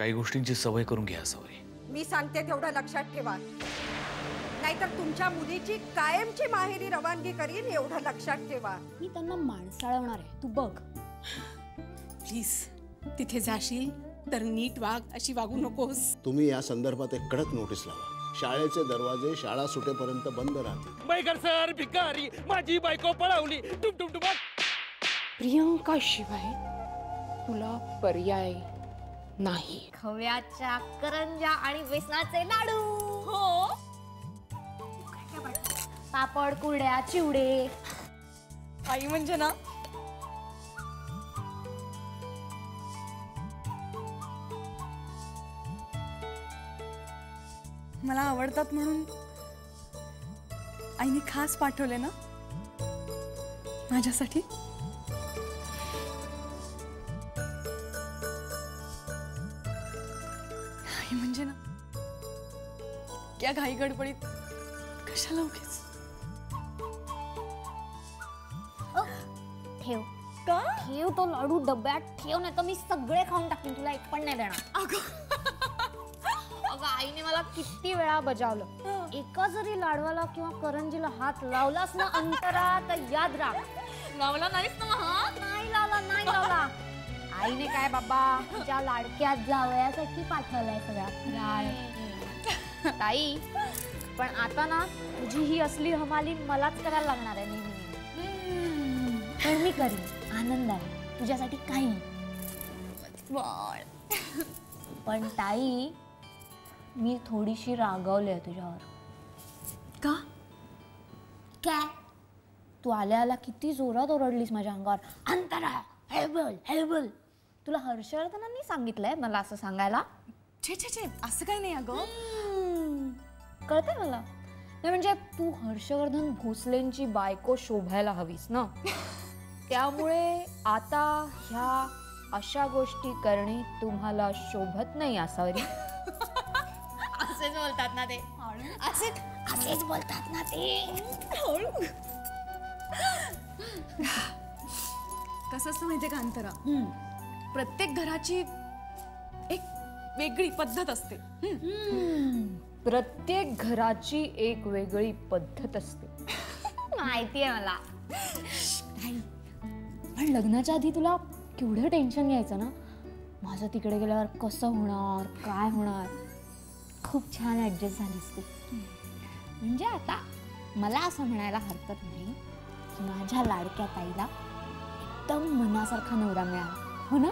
काही गोष्टींची सवय करून घ्या सवय. मी सांगते तेवढं लक्षात ठेवा, नाहीतर तुमच्या मुलीची कायमची माहेरी रवानगी करीन, एवढं लक्षात ठेवा. मी त्यांना माणसाळवणार आहे, तू बघ. प्लीज तिथे जाशील तर नीट वाग, अशी वागू नकोस. तुम्ही या संदर्भात एक कडक नोटीस लावा. शाळेचे दरवाजे शाळा सुटेपर्यंत बंद राहतील. बैकर सर भिकारी माझी बायको पळवली. प्रियंका शिवाय तुला पर्याय नाही. खव्याच्या करंजा आणि बेसनाचे लाडू. हो, पापड, कुरड्या, चिवडे. आई म्हणजे ना मला आवडतात म्हणून आईने खास पाठवले ना माझ्यासाठी. आई म्हणजे ना या घाई गडबडीत कशाला उगीच. ठेव का? ठेव तो लाडू डब्यात ठेव, नाही तर मी सगळे खाऊन टाकेन, तुला एक पण नाही देणार. अगं आईने मला किती वेळा बजावलं, एका जरी लाडवाला किंवा करंजीला हात लावलास ना अंतरा तर याद राख. लावला नाहीस ना हात? नाही लावला, नाही लावला. आईने काय बाबा तुझ्या लाडक्या जावयासाठी पाठवलंय सगळ्या. ताई पण आता ना तुझी ही असली हमाली मलाच करायला लागणार आहे नेहमी. पण मी करीन आनंदाने तुझ्यासाठी काही. पण ताई मी थोडीशी रागावले तुझ्यावर. का? काय तू आल्या आल्या किती जोरात ओरडलीस माझ्या अंगावर, अंतरा हेल्बल हेल्बल. तुला हर्षवर्धनांनी सांगितलंय मला असं सांगायला? छे छे छे, असं काही नाही अगं. कळतंय मला. नाही म्हणजे तू हर्षवर्धन भोसलेंची बायको शोभायला हवीस ना, त्यामुळे आता ह्या अशा गोष्टी करणे तुम्हाला शोभत नाही असावरी. असेच बोलतात ना ते. असेच बोलतात ना ते. कसं असतं माहितीये का अंतरा, प्रत्येक घराची एक वेगळी पद्धत असते. प्रत्येक घराची एक वेगळी पद्धत असते. माहितीये मला. पण लग्नाच्या आधी तुला केवढं टेन्शन घ्यायचं ना, माझं तिकडे गेल्यावर कसं होणार, काय होणार. खूप छान ऍडजस्ट झालीस तू. म्हणजे आता मला असं म्हणायला हरकत नाही की माझ्या लाडक्या ताईला एकदम मनासारखा नवरा मिळाला, हो ना?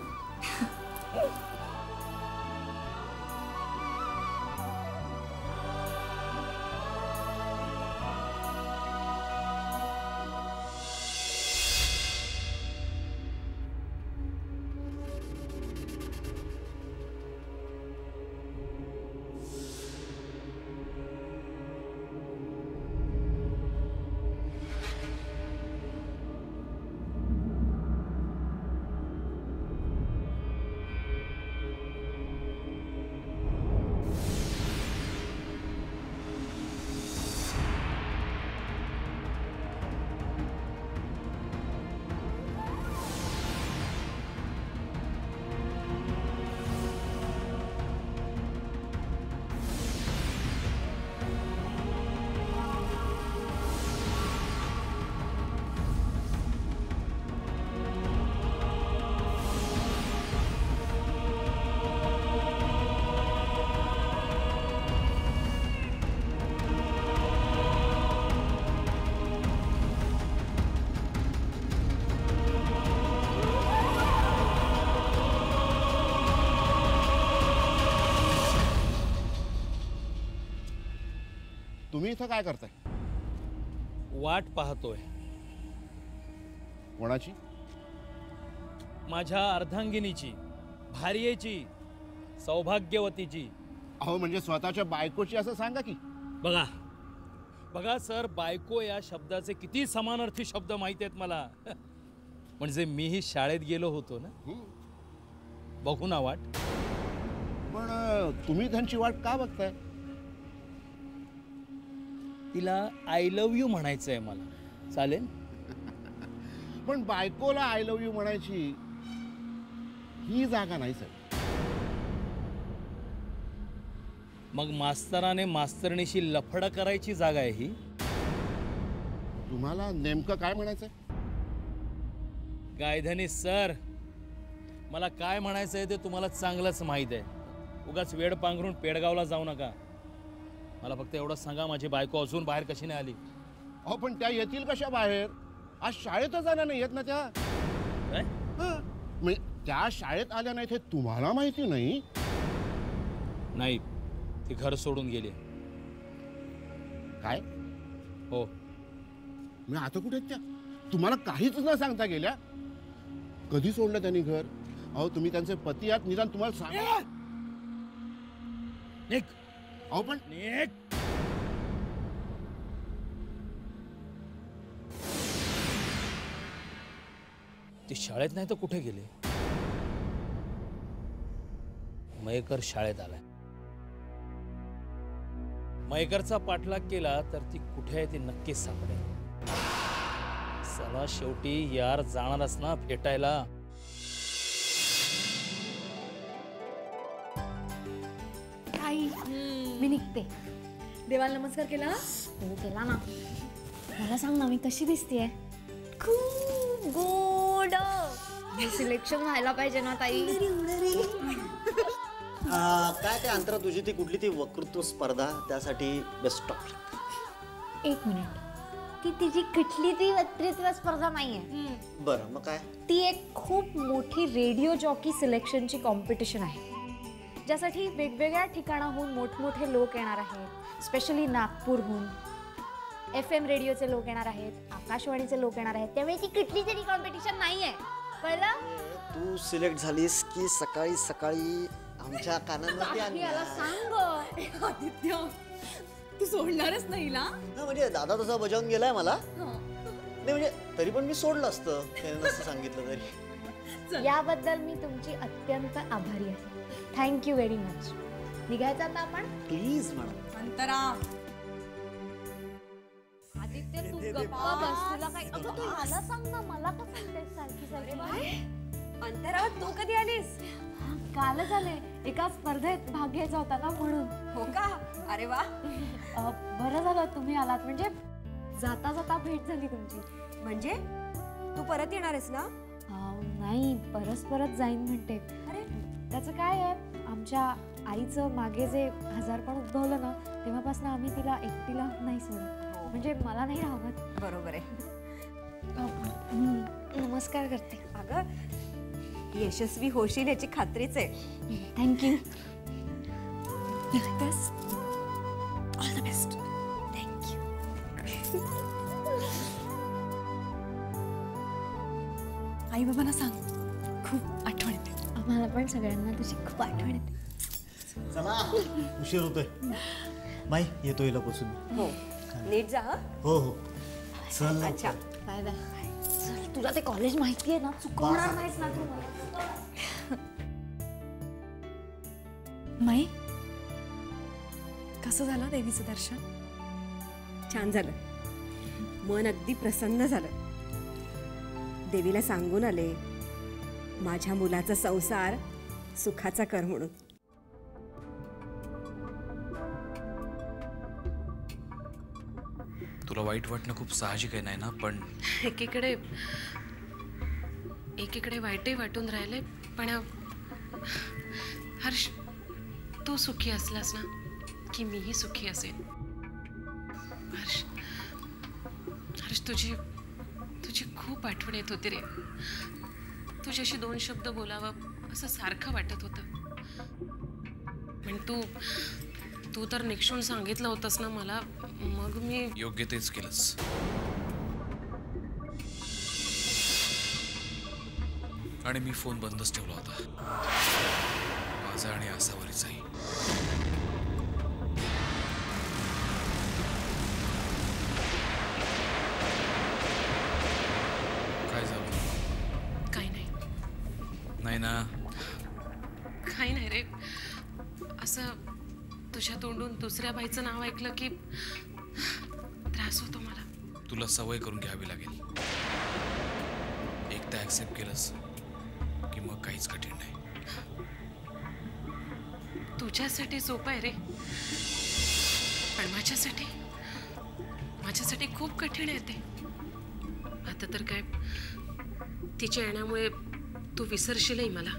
तुम्ही इथं काय करताय? वाट पाहतोय कोणाची? माझ्या अर्धांगिनीची, भार्येची, सौभाग्यवतीची. अहो म्हणजे स्वतःच्या बायकोची असं सांगा की. बघा बघा सर, बायको या शब्दाचे किती समानार्थी शब्द माहिती आहेत मला. म्हणजे मीही शाळेत गेलो होतो ना. बघू ना वाट. पण तुम्ही त्यांची वाट का बघताय? तिला आय लव्ह यू म्हणायचं आहे मला. चालेल? पण बायकोला आय लव्ह यू म्हणायची ही जागा नाही सर. मग मास्तराने मास्तरणीशी लफडं करायची जागा आहे ही. तुम्हाला नेमकं काय म्हणायचंय? गायधनी सर, मला काय म्हणायचंय ते तुम्हाला चांगलंच माहीत आहे. उगाच वेड पांघरून पेडगावला जाऊ नका. मला फक्त एवढंच सांगा, माझी बायको अजून बाहेर कशी नाही आली? अहो पण त्या येतील कशा बाहेर? आज शाळेतच आल्या नाही येत ना त्या. काय? म्हणजे त्या शाळेत आल्या नाहीत हे तुम्हाला माहिती नाही? नाही, ती घर सोडून गेली. काय? हो. मी आता कुठे आहेत त्या? तुम्हाला काहीच न सांगता गेल्या? कधी सोडलं त्यांनी घर? अहो तुम्ही त्यांचे पती आहात, निदान तुम्हाला सांगा. निक. अहो पण निक. ती शाळेत नाही तर कुठे गेले? मयेकर शाळेत आलाय. मयेकरचा पाठलाग केला तर ती कुठे आहे ती नक्कीच सापडेल. चला शेवटी यार जाणारच ना भेटायला. आई मी निघते. देवाला नमस्कार केला? हो केला ना. मला सांग ना, मी कशी दिसतेय? खूप गोड. सिलेक्शन व्हायला पाहिजे ना ताई. काय ते अंतरा तुझी ती कुठली ती वक्तृत्व स्पर्धा, त्यासाठी बेस्ट ऑफ. एक मिनिट, ती तिची कुठली ती वक्तृत्व स्पर्धा नाहीये. बरं मग काय? ती एक खूप मोठी रेडिओ जॉकी सिलेक्शनची कॉम्पिटिशन आहे, ज्यासाठी वेगवेगळ्या ठिकाणाहून मोठमोठे लोक येणार आहेत. स्पेशली नागपूरहून FM रेडिओचे लोक येणार आहेत, आकाशवाणीचे लोक येणार आहेत. त्यामुळे ती कुठली तरी कॉम्पिटिशन नाहीये, कळलं? तू सिलेक्ट झालीस की सकाळी सकाळी आमच्या कानांवरती याला सांग. आदित्य, तू सोडणारच नाही ना? म्हणजे दादा तसा बजावून गेलाय मला. नाही म्हणजे तरी पण मी सोडलं असतं त्याने नसतं सांगितलं तरी. याबद्दल मी तुमची अत्यंत आभारी आहे. Thank you very much. निघायचं आता आपण? Please madam. अंतरा, आदित्य तू गप्पा बस. तुला काय? अगं तू मला सांग ना, मला का सांगतेस सारखी सारखी? अंतरा, तू कधी आलीस? कालच आले. एका स्पर्धेत भाग घ्यायचा होता ना, म्हणून. हो का? अरे वा. बरं झालं तुम्ही आलात. म्हणजे जाता जाता भेट झाली तुमची. म्हणजे तू परत येणार आहेस ना? नाही, परत जाईन म्हणते. अरे त्याचं काय आहे, आमच्या आईचं मागे जे आजारपण उद्भवलं ना, तेव्हापासून आम्ही तिला एकटीला नाही सोडत. म्हणजे मला नाही राहत. बरोबर आहे. नमस्कार करते. अगं, यशस्वी होशील याची खात्रीच आहे. Thank you. All the best. Thank you. आई बाबांना सांग, खूप आठवण येते. आम्हाला पण सगळ्यांना तुझी खूप आठवण येते. चला उशीर होतोय. माई येतो हिला पोचून. हो, नीट जा. हं? हो हो चल. अच्छा, बाय बाय. चल, तुला ते कॉलेज माहिती आहे ना, चुकवणार नाहीस ना तू मला. माई, कसं झालं देवीचं दर्शन? छान झालं. मन अगदी प्रसन्न झालं. देवीला सांगून आले, माझ्या मुलाचा संसार सुखाचा कर म्हणून. तुला वाईट वाटणं खूप साहजिक आहे, नाही ना? पण एकीकडे वाईटही वाटून राहिले, पण हर्ष, तू सुखी असलास ना की मीही सुखी असेन. हर्ष, तुझी खूप आठवण येत होती रे. तुझ्याशी 2 शब्द बोलावं असं सारखं वाटत होतं. पण तू तर निक्षून सांगितलं होतंस ना मला, मग मी योग्य तेच केलंस. आणि मी फोन बंदच ठेवला होता, माझा आणि आसावरीचाही. काय झालं? काही नाही. नाही ना? काही नाही रे. असं तुझ्या तोंडून दुसऱ्या बाईचं नाव ऐकलं की त्रास होतो मला. तुला सवय करून घ्यावी लागेल. एकदा ऍक्सेप्ट केलंस की मग काहीच कठीण नाही. तुझ्यासाठी सोपं आहे रे, पण माझ्यासाठी खूप कठीण आहे ते. आता तर काय, तिच्या येण्यामुळे तू विसरशीलही मला.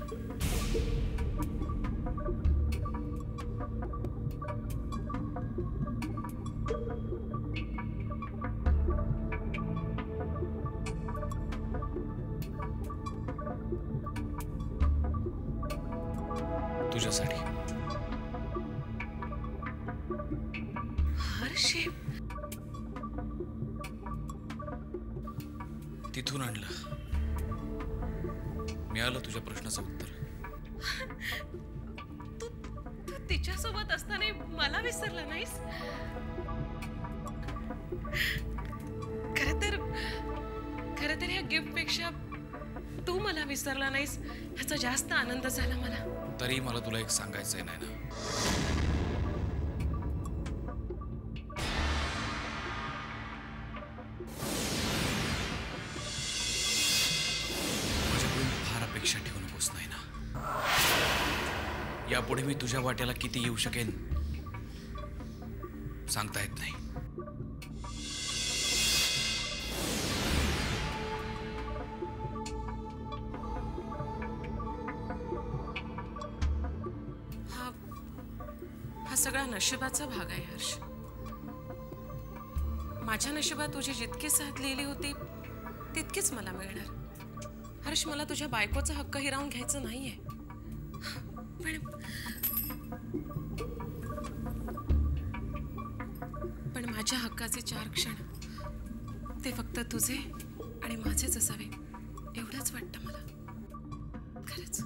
तुझ्यासाठी. हर्षे, तिथून आणलं. मिळालं तुझ्या प्रश्नाचं उत्तर. तू तिच्यासोबत असताना मला विसरला नाहीस. खरं तर ह्या गिफ्ट पेक्षा तू मला विसरला नाहीस ह्याचा जास्त आनंद झाला मला. तरी मला तुला एक सांगायचंय नाही ना. माझ्याकडून फार अपेक्षा ठेवू नकोस नाही ना. यापुढे मी तुझ्या वाट्याला किती येऊ शकेन सांगता येत नाही. हा सगळा नशिबाचा भाग आहे हर्ष. माझ्या नशिबात तुझी जितकी साथ लिहिली होती तितकीच मला मिळणार. हर्ष, मला तुझ्या बायकोचा हक्क हिरावून घ्यायचं नाहीये, पण माझ्या हक्काचे 4 क्षण ते फक्त तुझे आणि माझेच असावे एवढंच वाटतं मला. खरंच.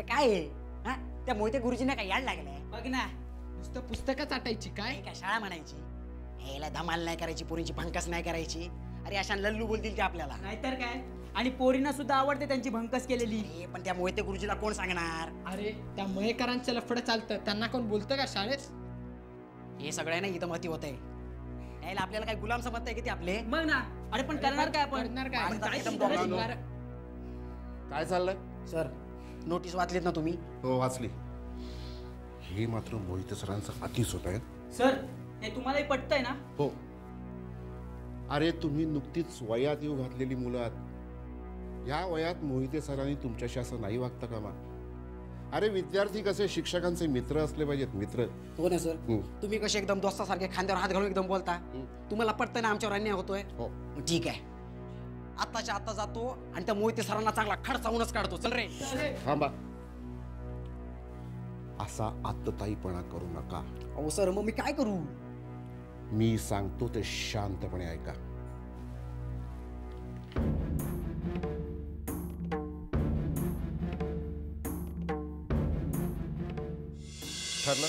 काय आहे हा? त्या मोहिते गुरुजींना काय याड लागलाय? बघ ना, नुसतं पुस्तकं चाटायची काय काय शाळा म्हणायची, याला धमाल नाही करायची, पोरींची भंकस नाही करायची. अरे अशा लल्लू बोलतील ते आपल्याला. नाहीतर काय. आणि पोरींना सुद्धा आवडते त्यांची भंकस केलेली. पण त्या मोहिते गुरुजीला कोण सांगणार? अरे त्या मयेकरांचं लफडं चालतं, त्यांना कोण बोलतं का शाळेत? हे सगळं ना इथं मती होत आहे. यायला आपल्याला काय गुलाम समजताय किती आपले? मग ना. अरे पण करणार काय आपण? करणार काय? आपण काय एकदम करायचं? दोघांनो. काय चाललंय सर? नोटीस वाचलीत ना तुम्ही? हो वाचली. हे मात्र मोहिते सरांचं अतिच होत आहे. सर, हे तुम्हालाही पटतंय ना? हो. अरे तुम्ही नुकतीच वयात येऊ घातलेली मुलं आहात. या वयात मोहिते सरांनी तुमच्याशी असं नाही वागतं का? अरे विद्यार्थी कसे शिक्षकांचे मित्र असले पाहिजेत, मित्र. हो ना सर. तुम्ही कसे एकदम दोस्तासारखे खांद्यावर हात घालून एकदम बोलता. तुम्हाला पटतं ना आमच्यावर अन्याय होतोय? हो. ठीक आहे, आत्ताच्या आत्ता जातो आणि त्या मोहिते सरांना चांगला खडचावूनच काढतो. चल रे. थांबा. असा आत्ताताईपणा करू नका. अहो सर, मग मी काय करू? मी सांगतो ते शांतपणे ऐका. ठरलं?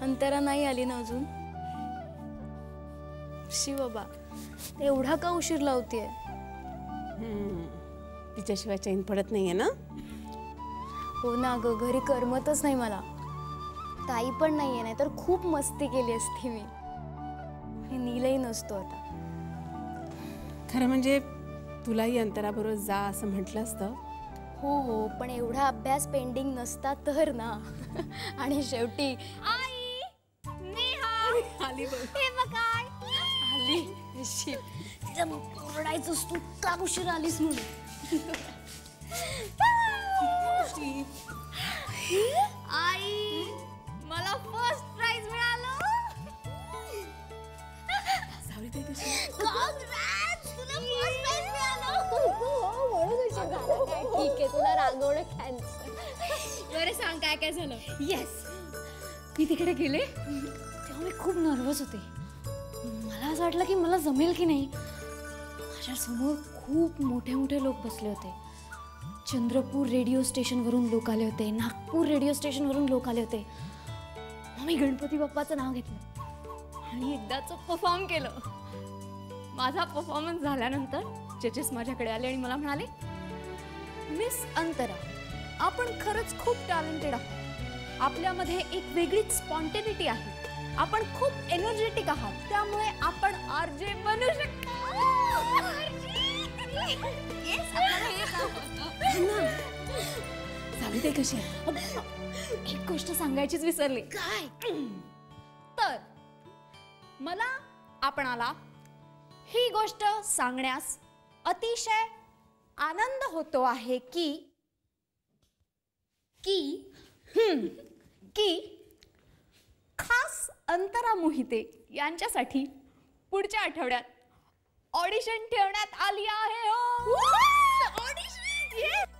अंतरा नाही आली ना अजून? शी बाबा, एवढा का उशीर लावतीये? तिच्याशिवाय चैन पडत नाहीये ना? हो ना ग, घरी करमतच नाही मला. ताई पण नाहीये, नाही तर खूप मस्ती केली असती मी. आणि नीलही नसतो आता. खरं म्हणजे तुलाही अंतराबरोबर जा असं म्हटलं असतं. हो हो, पण एवढा अभ्यास पेंडिंग नसता तर ना. आणि शेवटी आई नेहा आली बघ. हे बघ काय आली. नशीब तिला ओरडायचंस तू का उशीर आलीस म्हणून. आई मला फर्स्ट प्राइज मिळालं. सावली कशी? Congrats, तुला फर्स्ट प्राइज मिळालं. ठीक आहे, तुला रागवणं कॅन्सल. बरं सांग काय काय झालं? येस, मी तिकडे गेले तेव्हा मी खूप नर्वस होते. मला असं वाटलं की मला जमेल की नाही. माझ्या समोर खूप मोठे मोठे लोक बसले होते. चंद्रपूर रेडिओ स्टेशनवरून लोक आले होते, नागपूर रेडिओ स्टेशनवरून लोक आले होते. मग मी गणपती बाप्पाचं नाव घेतलं आणि एकदाच परफॉर्म केलं. माझा परफॉर्मन्स झाल्यानंतर जजेस माझ्याकडे आले आणि मला म्हणाले, मिस अंतरा, आपण खरंच खूप टॅलेंटेड आहात. आपल्यामध्ये एक वेगळीच स्पॉन्टेनिटी आहे. आपण खूप एनर्जेटिक आहात. त्यामुळे आपण आरजे बनू शकता. सावित्री कशी आहे? एक गोष्ट सांगायचीच विसरले. काय? तर मला आपणाला ही गोष्ट सांगण्यास अतिशय आनंद होतो आहे की खास अंतरा मोहिते यांच्यासाठी पुढच्या आठवड्यात ऑडिशन ठेवण्यात आली आहे.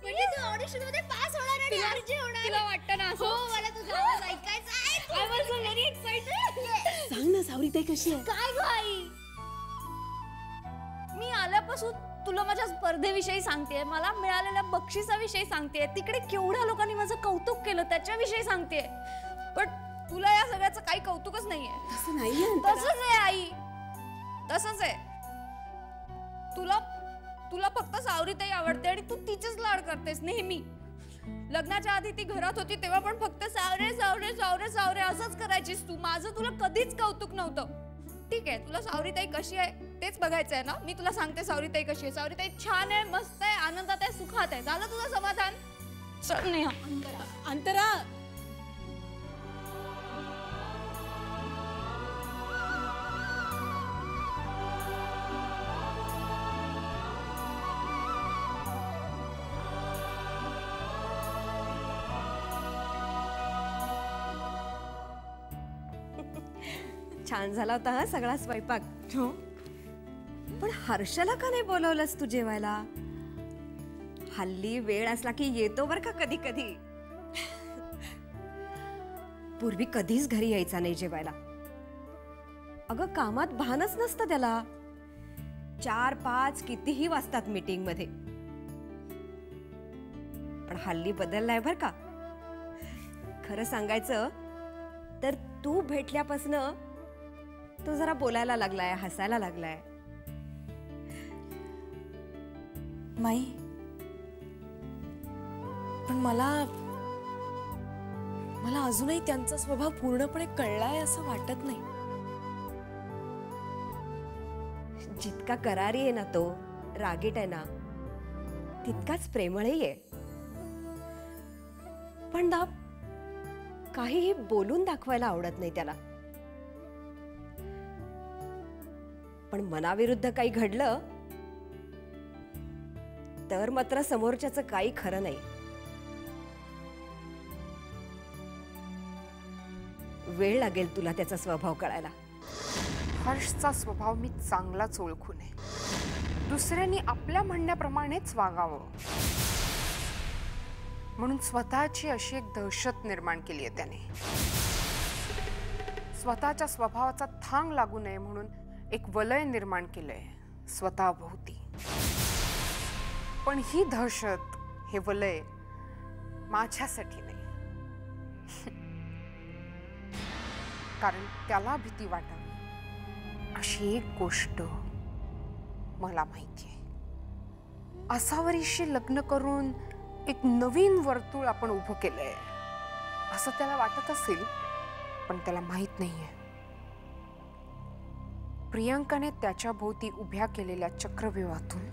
म्हणजे तू ऑडिशन मध्ये पास होणार आणि आरजे होणार. तुला वाटतं ना असं? हो, मला तुझा आवाज ऐकायचा आहे. I was very excited. सांग ना सावरीताई कशी आहे? काय गाई, मी आल्यापासून तुला माझ्या स्पर्धेविषयी सांगतेय, मला मिळालेल्या बक्षिसाविषयी सांगतेय, तिकडे केवढ्या लोकांनी माझं कौतुक केलं त्याच्याविषयी सांगतेय. पण तुला या सगळ्याचं काही कौतुकच नाहीये. तसं नाहीये. तसंच आहे आई, तसंच आहे. तुला फक्त सावरीताई आवडते आणि तू तिचेच लाड करतेस नेहमी. लग्नाच्या आधी ती घरात होती तेव्हा पण फक्त सावरे सावरे सावरे सावरे असंच करायचीस तू. माझं तुला कधीच कौतुक नव्हतं. ठीक आहे, तुला सावरीताई कशी आहे तेच बघायचं आहे ना. मी तुला सांगते सावरीताई कशी आहे. सावरीताई छान आहे, मस्त आहे, आनंदात आहे, सुखात आहे. झालं तुझं समाधान? चल नेहा. अंतरा, छान झाला होता हा सगळा स्वयंपाक. पण हर्षला का नाही बोलवलंस तू जेवायला? हल्ली वेळ असला की येतो बर का कधी कधी. पूर्वी कधीच घरी यायचा नाही जेवायला. अगं कामात भानच नसतं त्याला. 4-5 कितीही वाजतात मीटिंग मध्ये. पण हल्ली बदललाय बर का. खरं सांगायचं तर तू भेटल्यापासून तो जरा बोलायला लागलाय, हसायला लागलाय. माई, पण मला अजूनही त्यांचा स्वभाव पूर्णपणे कळलाय असं वाटत नाही. जितका करारी आहे ना तो, रागीट आहे ना, तितकाच प्रेमळही आहे. पण ना काहीही बोलून दाखवायला आवडत नाही त्याला. पण मनाविरुद्ध काही घडलं तर मात्र समोरच्याचं काही खरं नाही. वेळ लागेल तुला त्याचा स्वभाव कळायला. हर्षचा स्वभाव मी चांगलाच ओळखून आहे. दुसऱ्यांनी आपल्या म्हणण्याप्रमाणेच वागावं म्हणून स्वतःची अशी एक दहशत निर्माण केली आहे त्याने. स्वतःच्या स्वभावाचा थांग लागू नये म्हणून एक वलय निर्माण केलंय स्वतःभोवती. पण ही दहशत, हे वलय माझ्यासाठी नाही. कारण त्याला भीती वाटावी अशी एक गोष्ट मला माहिती आहे. असावरीशी लग्न करून एक नवीन वर्तुळ आपण उभं केलंय असं त्याला वाटत असेल, पण त्याला माहित नाहीये प्रियंकाने त्याच्या भोवती उभ्या केलेल्या चक्रव्यूहातून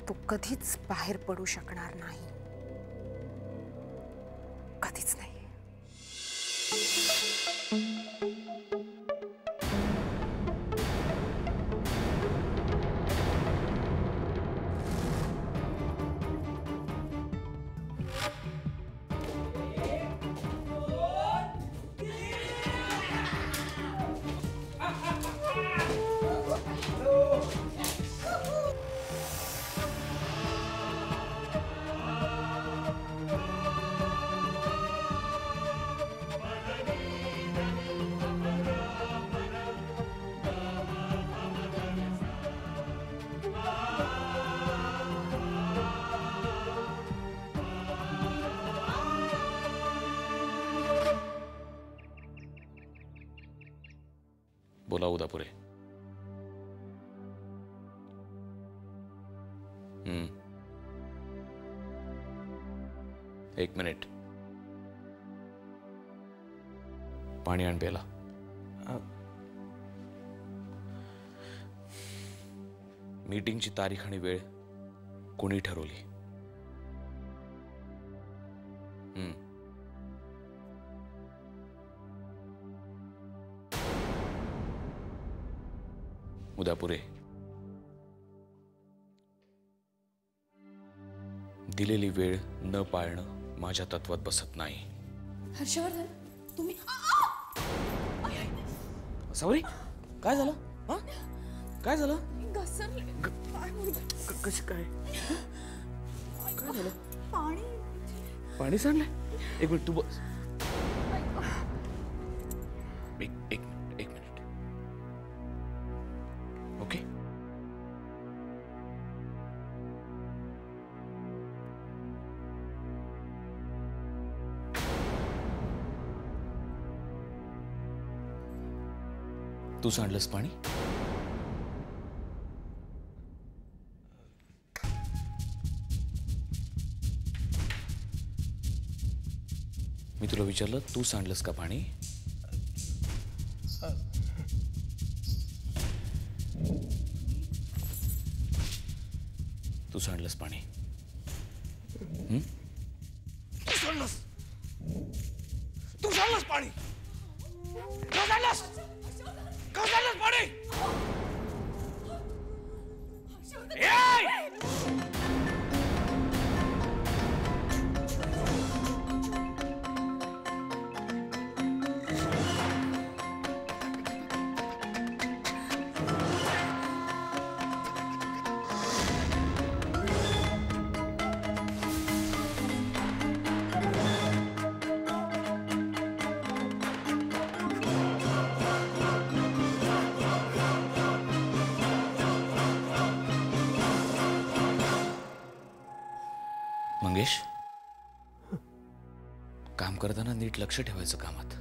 तो कधीच बाहेर पडू शकणार नाही. कधीच नाही. बोला उदापुरे. एक मिनिट. पाणी आण प्यायला. मीटिंगची तारीख आणि वेळ कोणी ठरवली? उदापुरे, दिलेली वेळ न पाळणं माझ्या तत्वात बसत नाही. हर्षवर्धन, तुम्ही सॉरी, काय झालं? हा, काय झालं? घसरले. कसं काय? काय झालं? पाणी पाणी सांडलंय? एक मिनिट, तू बस. एक मिनिट. ओके. तू सांडलंस पाणी? मी तुला विचारलं, तू सांडलंस का पाणी? तू सांडलंस पाणी? तू सांडलंस पाणी? का सांडलंस पाणी? मंगेश, काम करताना नीट लक्ष ठेवायचं कामात.